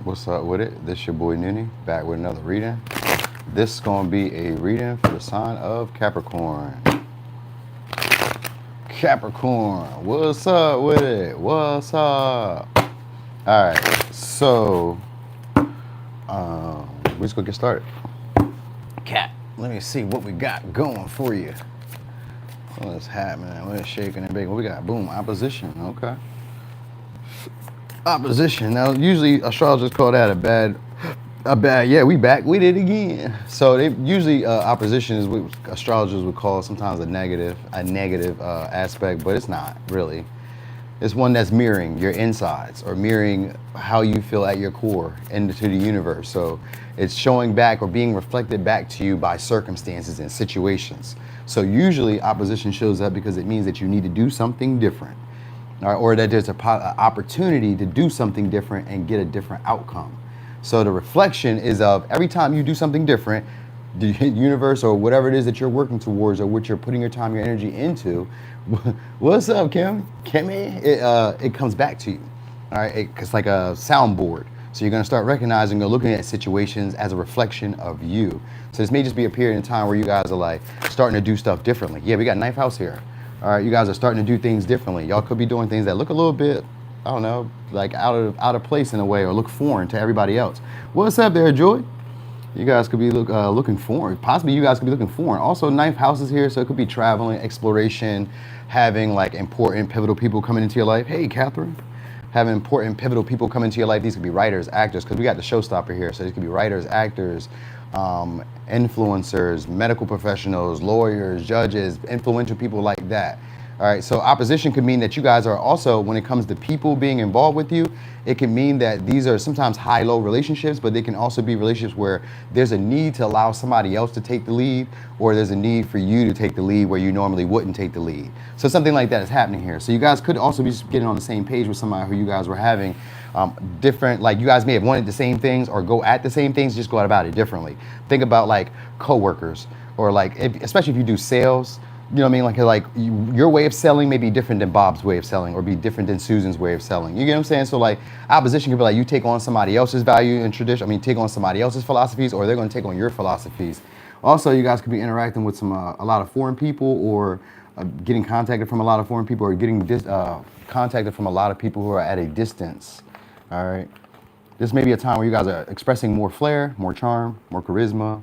What's up with it? This your boy Nuni, back with another reading. This is gonna be a reading for the sign of Capricorn. Capricorn, what's up with it? What's up? All right, so we're just gonna get started. Cap, let me see what we got going for you. What's happening? What's shaking and baking? What we got? Boom, opposition. Okay. Opposition. Now, usually astrologers call that a bad. Yeah, we back. We did it again. So they usually opposition is what astrologers would call sometimes a negative aspect, but it's not really. It's one that's mirroring your insides or mirroring how you feel at your core into the universe. So it's showing back or being reflected back to you by circumstances and situations. So usually opposition shows up because it means that you need to do something different. Or that there's an opportunity to do something different and get a different outcome. So the reflection is of every time you do something different, the universe or whatever it is that you're working towards or what you're putting your time, your energy into, what's up, Kimmy? It comes back to you. All right, it's like a soundboard. So you're gonna start recognizing or looking at situations as a reflection of you. So this may just be a period in time where you guys are like starting to do stuff differently. Yeah, we got ninth house here. All right, you guys are starting to do things differently. Y'all could be doing things that look a little bit, I don't know, like out of place in a way or look foreign to everybody else. What's up there, Joy? You guys could be looking foreign. Possibly you guys could be looking foreign. Also, ninth house is here, so it could be traveling, exploration, having like important, pivotal people coming into your life. Hey, Catherine. Having important, pivotal people come into your life. These could be writers, actors, because we got the showstopper here. So these could be writers, actors, influencers, medical professionals, lawyers, judges, influential people like that. All right, so opposition could mean that you guys are also, when it comes to people being involved with you, it can mean that these are sometimes high-low relationships, but they can also be relationships where there's a need to allow somebody else to take the lead, or there's a need for you to take the lead where you normally wouldn't take the lead. So something like that is happening here. So you guys could also be getting on the same page with somebody who you guys were having different, like you guys may have wanted the same things or go at the same things, just go about it differently. Think about like coworkers or like, especially if you do sales, you know what I mean? Like your way of selling may be different than Bob's way of selling or be different than Susan's way of selling. You get what I'm saying? So like opposition could be like you take on somebody else's value and tradition. I mean, take on somebody else's philosophies or they're going to take on your philosophies. Also, you guys could be interacting with a lot of foreign people or getting contacted from a lot of foreign people or getting contacted from a lot of people who are at a distance. All right. This may be a time where you guys are expressing more flair, more charm, more charisma,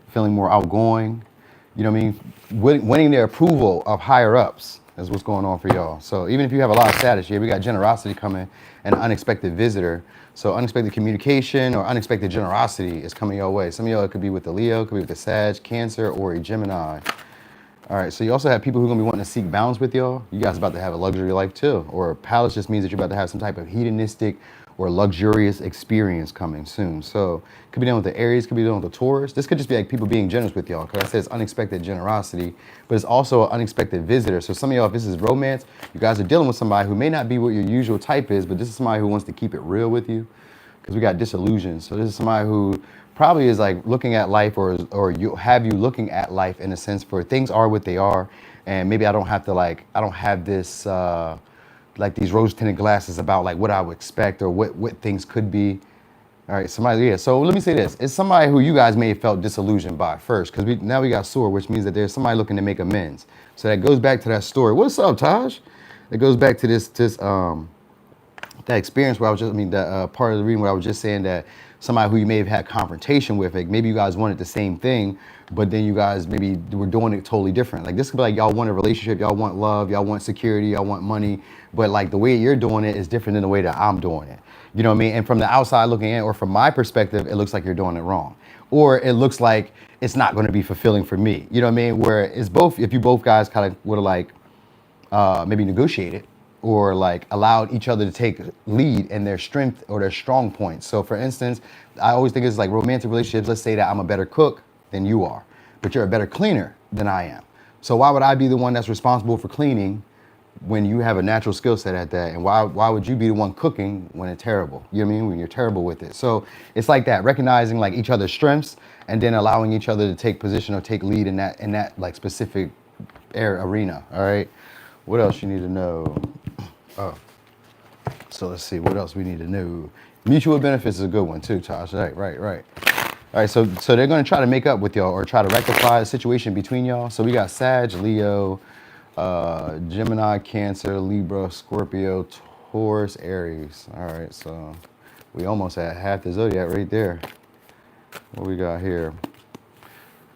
feeling more outgoing. You know what I mean? Winning their approval of higher ups is what's going on for y'all. So even if you have a lot of status, yeah, we got generosity coming and an unexpected visitor. So unexpected communication or unexpected generosity is coming your way. Some of y'all could be with the Leo, could be with the Sag, Cancer, or a Gemini. All right, so you also have people who are gonna be wanting to seek balance with y'all. You guys are about to have a luxury life too. Or palace just means that you're about to have some type of hedonistic or luxurious experience coming soon. So could be dealing with the Aries, could be dealing with the Taurus. This could just be like people being generous with y'all. Because I said it's unexpected generosity, but it's also an unexpected visitor. So some of y'all, if this is romance, you guys are dealing with somebody who may not be what your usual type is, but this is somebody who wants to keep it real with you. Because we got disillusions. So this is somebody who probably is like looking at life or you looking at life in a sense for things are what they are. And maybe I don't have this, like these rose tinted glasses about like what I would expect or what things could be. All right, somebody, yeah. So let me say this. It's somebody who you guys may have felt disillusioned by first because now we got sword, which means that there's somebody looking to make amends. So that goes back to that story. What's up, Taj? It goes back to that experience where that part of the reading where I was just saying that somebody who you may have had confrontation with, like maybe you guys wanted the same thing, but then you guys maybe were doing it totally different. Like this could be like y'all want a relationship, y'all want love, y'all want security, y'all want money, but like the way you're doing it is different than the way that I'm doing it. You know what I mean? And from the outside looking in, or from my perspective, it looks like you're doing it wrong. Or it looks like it's not going to be fulfilling for me. You know what I mean? Where it's both, if you both guys kind of would have like maybe negotiated or like allowed each other to take lead in their strength or their strong points. So for instance, I always think it's like romantic relationships. Let's say that I'm a better cook than you are, but you're a better cleaner than I am. So why would I be the one that's responsible for cleaning when you have a natural skill set at that? And why would you be the one cooking when it's terrible? You know what I mean? When you're terrible with it. So it's like that, recognizing like each other's strengths and then allowing each other to take position or take lead in that like specific arena. All right. What else you need to know? Oh, so let's see what else we need to know. Mutual benefits is a good one too, Tosh. Right. All right, so they're gonna try to make up with y'all or try to rectify the situation between y'all. So we got Sag, Leo, Gemini, Cancer, Libra, Scorpio, Taurus, Aries. All right, so we almost had half the zodiac right there. What we got here?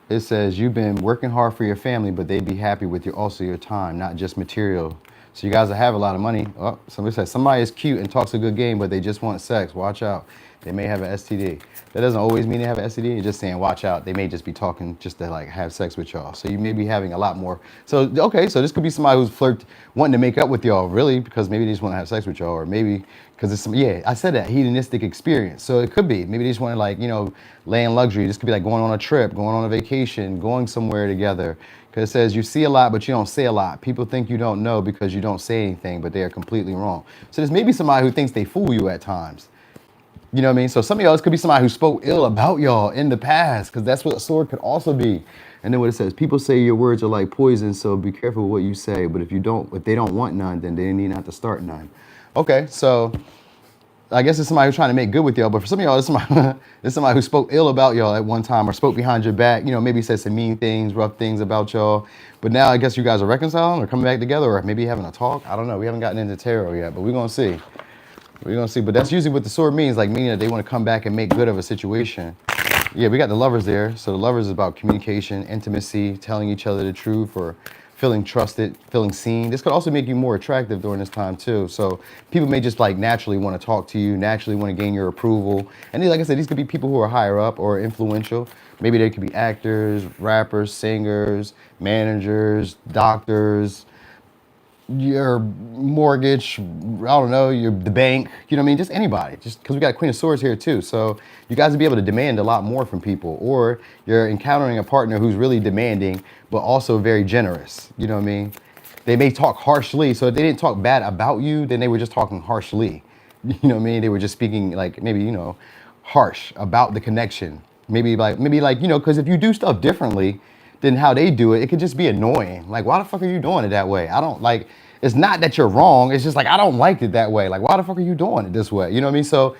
It says you've been working hard for your family, but they'd be happy with your time, not just material. So you guys that have a lot of money. Oh, somebody says somebody is cute and talks a good game, but they just want sex. Watch out. They may have an STD. That doesn't always mean they have an STD. It's just saying watch out. They may just be talking just to like have sex with y'all. So you may be having a lot more. So okay, so this could be somebody who's wanting to make up with y'all really because maybe they just want to have sex with y'all, or maybe because it's some, yeah, I said that, hedonistic experience. So it could be maybe they just want to like, you know, lay in luxury. This could be like going on a trip, going on a vacation, going somewhere together. Because it says you see a lot, but you don't say a lot. People think you don't know because you don't say anything, but they are completely wrong. So there's maybe somebody who thinks they fool you at times. You know what I mean? So some of y'all, this could be somebody who spoke ill about y'all in the past, because that's what a sword could also be. And then what it says, people say your words are like poison, so be careful with what you say. But if they don't want none, then they need not to start none. Okay, so I guess it's somebody who's trying to make good with y'all, but for some of y'all, it's somebody who spoke ill about y'all at one time or spoke behind your back, you know, maybe said some mean things, rough things about y'all. But now I guess you guys are reconciling or coming back together or maybe having a talk. I don't know. We haven't gotten into tarot yet, but we're going to see. We're going to see. But that's usually what the sword means, like meaning that they want to come back and make good of a situation. Yeah, we got the Lovers there. So the Lovers is about communication, intimacy, telling each other the truth, or feeling trusted, feeling seen. This could also make you more attractive during this time too. So people may just like naturally want to talk to you, naturally want to gain your approval. And then, like I said, these could be people who are higher up or influential. Maybe they could be actors, rappers, singers, managers, doctors, your mortgage, I don't know, the bank, you know what I mean? Just anybody, just because we got Queen of Swords here too. So you guys will be able to demand a lot more from people, or you're encountering a partner who's really demanding, but also very generous. You know what I mean? They may talk harshly. So if they didn't talk bad about you, then they were just talking harshly. You know what I mean? They were just speaking like maybe, you know, harsh about the connection. Maybe like, you know, because if you do stuff differently than how they do it, it could just be annoying. Like, why the fuck are you doing it that way? I don't like, it's not that you're wrong. It's just like, I don't like it that way. Like, why the fuck are you doing it this way? You know what I mean? So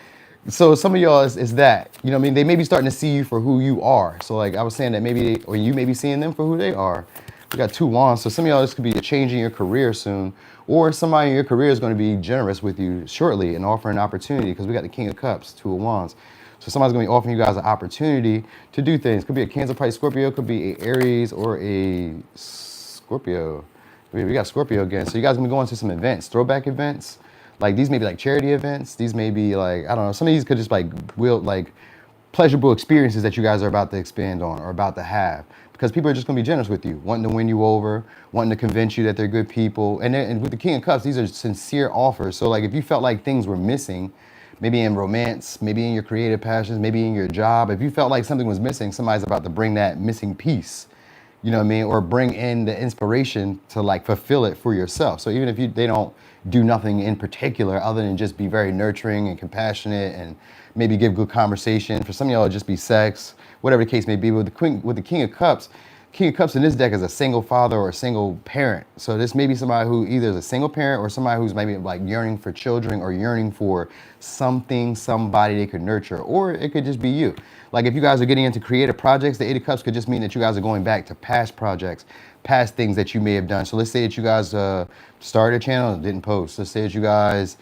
some of y'all is that, you know what I mean? They may be starting to see you for who you are. So like I was saying that maybe, or you may be seeing them for who they are. We got 2 wands. So some of y'all, this could be a change in your career soon, or somebody in your career is going to be generous with you shortly and offer an opportunity, because we got the King of Cups, 2 of Wands. So somebody's going to be offering you guys an opportunity to do things. Could be a Cancer, Pisces, Scorpio, could be a Aries or a Scorpio. We got Scorpio again. So you guys are going to be going to some events, throwback events. Like these may be like charity events. These may be like, I don't know, some of these could just like pleasurable experiences that you guys are about to expand on or about to have. Because people are just going to be generous with you, wanting to win you over, wanting to convince you that they're good people. And with the King of Cups, these are sincere offers. So like if you felt like things were missing, maybe in romance, maybe in your creative passions, maybe in your job, if you felt like something was missing, somebody's about to bring that missing piece, you know what I mean? Or bring in the inspiration to like fulfill it for yourself. So even if they don't do nothing in particular other than just be very nurturing and compassionate and maybe give good conversation. For some of y'all, it'll just be sex, whatever the case may be. With the King of Cups in this deck is a single father or a single parent. So this may be somebody who either is a single parent or somebody who's maybe like yearning for children or yearning for somebody they could nurture, or it could just be you. Like if you guys are getting into creative projects, the 8 of Cups could just mean that you guys are going back to past projects, past things that you may have done. So let's say that you guys started a channel and didn't post. Let's say that you guys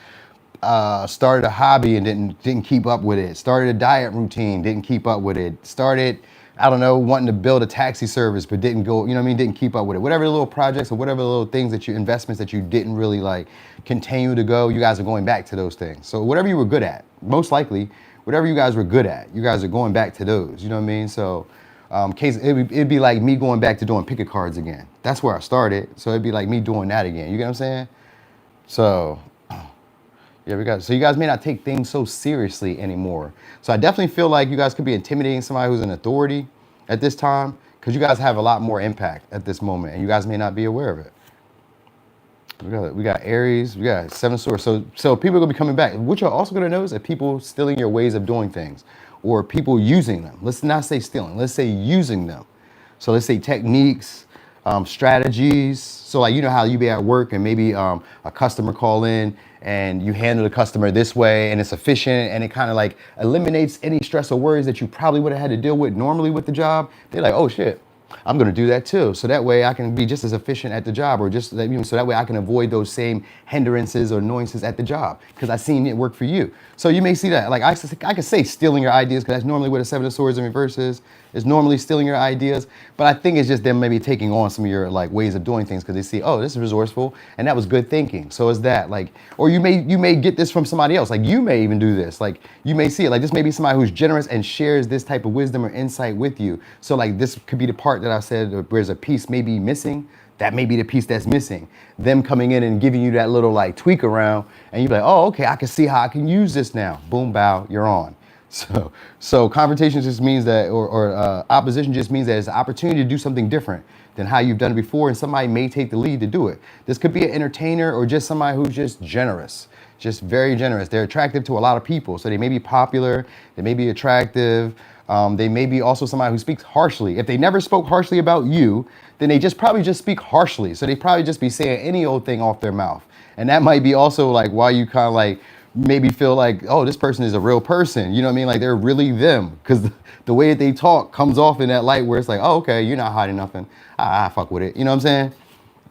started a hobby and didn't keep up with it. Started a diet routine, didn't keep up with it. Started, I don't know, wanting to build a taxi service, but didn't go, you know what I mean, didn't keep up with it. Whatever the little projects or whatever the little things that you, investments that you didn't really like continue to go, you guys are going back to those things. So whatever you were good at, most likely, whatever you guys were good at, you guys are going back to those, you know what I mean? So it'd be like me going back to doing picket cards again. That's where I started. So it'd be like me doing that again. You get what I'm saying? So yeah, so you guys may not take things so seriously anymore. So I definitely feel like you guys could be intimidating somebody who's an authority at this time, because you guys have a lot more impact at this moment and you guys may not be aware of it. We got Aries, we got 7 of Swords. So people are gonna be coming back. What you're also gonna notice are people stealing your ways of doing things, or people using them. Let's not say stealing, let's say using them. So let's say techniques, strategies. So like, you know how you be at work and maybe a customer call in and you handle the customer this way and it's efficient and it kind of like eliminates any stress or worries that you probably would have had to deal with normally with the job. They're like, oh shit, I'm going to do that too. So that way I can be just as efficient at the job, or just, you know, so that way I can avoid those same hindrances or annoyances at the job because I've seen it work for you. So you may see that, like I could say stealing your ideas, because that's normally what a Seven of Swords in reverse is normally stealing your ideas. But I think it's just them maybe taking on some of your like ways of doing things because they see, oh, this is resourceful and that was good thinking. So is that like, or you may get this from somebody else. Like you may even do this. Like you may see it like this may be somebody who's generous and shares this type of wisdom or insight with you. So like this could be the part that I said where there's a piece may be missing. That may be the piece that's missing. Them coming in and giving you that little like tweak around and you're like, oh, okay, I can see how I can use this now. Boom, bow, you're on. So confrontation just means that, or opposition just means that it's an opportunity to do something different than how you've done it before, and somebody may take the lead to do it. This could be an entertainer or just somebody who's just generous, just very generous. They're attractive to a lot of people, so they may be popular, they may be attractive, they may be also somebody who speaks harshly. If they never spoke harshly about you, then they probably just speak harshly, so they probably just be saying any old thing off their mouth. And that might be also like why you kind of like maybe feel like, oh, this person is a real person. You know what I mean? Like they're really them, because the way that they talk comes off in that light where it's like, oh, okay, you're not hiding nothing. I fuck with it. You know what I'm saying?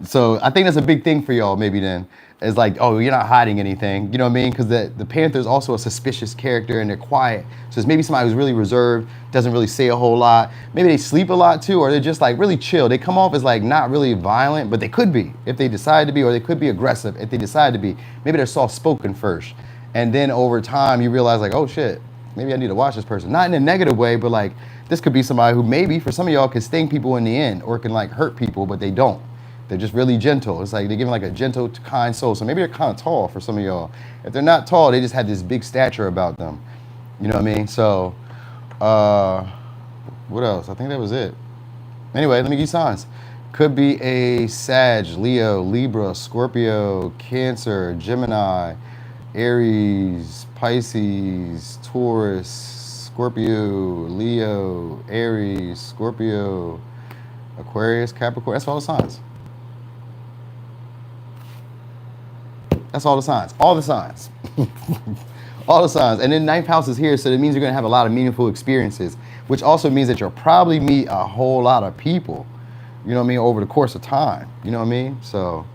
So I think that's a big thing for y'all maybe then. It's like, oh, you're not hiding anything. You know what I mean? Because the Panther is also a suspicious character and they're quiet. So it's maybe somebody who's really reserved, doesn't really say a whole lot. Maybe they sleep a lot too, or they're just like really chill. They come off as like not really violent, but they could be if they decide to be, or they could be aggressive if they decide to be. Maybe they're soft-spoken first. And then over time you realize like, oh shit, maybe I need to watch this person. Not in a negative way, but like this could be somebody who maybe for some of y'all can sting people in the end or can like hurt people, but they don't. They're just really gentle. It's like they're giving like a gentle, kind soul. So maybe they're kind of tall for some of y'all. If they're not tall, they just have this big stature about them. You know what I mean? So, what else? I think that was it. Anyway, let me give you signs. Could be a Sag, Leo, Libra, Scorpio, Cancer, Gemini, Aries, Pisces, Taurus, Scorpio, Leo, Aries, Scorpio, Aquarius, Capricorn. That's all the signs. That's all the signs. All the signs. All the signs. And then ninth house is here, so that means you're going to have a lot of meaningful experiences, which also means that you'll probably meet a whole lot of people, you know what I mean, over the course of time. You know what I mean? So,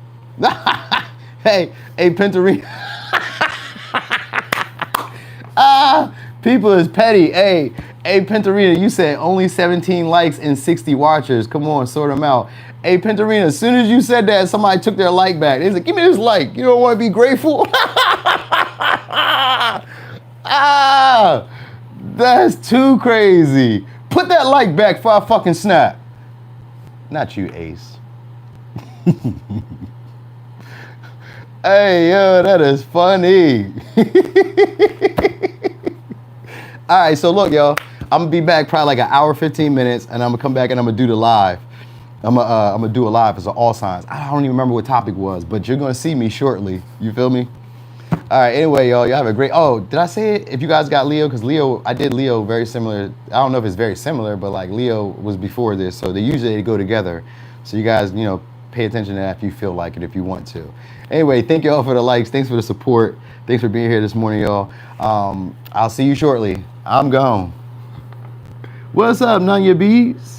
hey, Pentarina. People is petty. Hey, Pentarina, you said only 17 likes and 60 watchers. Come on, sort them out. Hey, Pentarina, as soon as you said that, somebody took their like back. They said, give me this like. You don't want to be grateful? That's too crazy. Put that like back for I fucking snap. Not you, Ace. Hey, yo, that is funny. All right, so look, y'all. I'm gonna be back probably like an hour, 15 minutes, and I'm gonna come back and I'm gonna do the live. I'm gonna do a live as all signs. I don't even remember what topic was, but you're gonna see me shortly. You feel me? All right. Anyway, y'all have a great. Oh, did I say it? If you guys got Leo, because Leo, I did Leo very similar. I don't know if it's very similar, but like Leo was before this, so they usually go together. So you guys, you know, pay attention to that if you feel like it, if you want to. Anyway, thank y'all for the likes. Thanks for the support. Thanks for being here this morning, y'all. I'll see you shortly. I'm gone. What's up, none of your bees?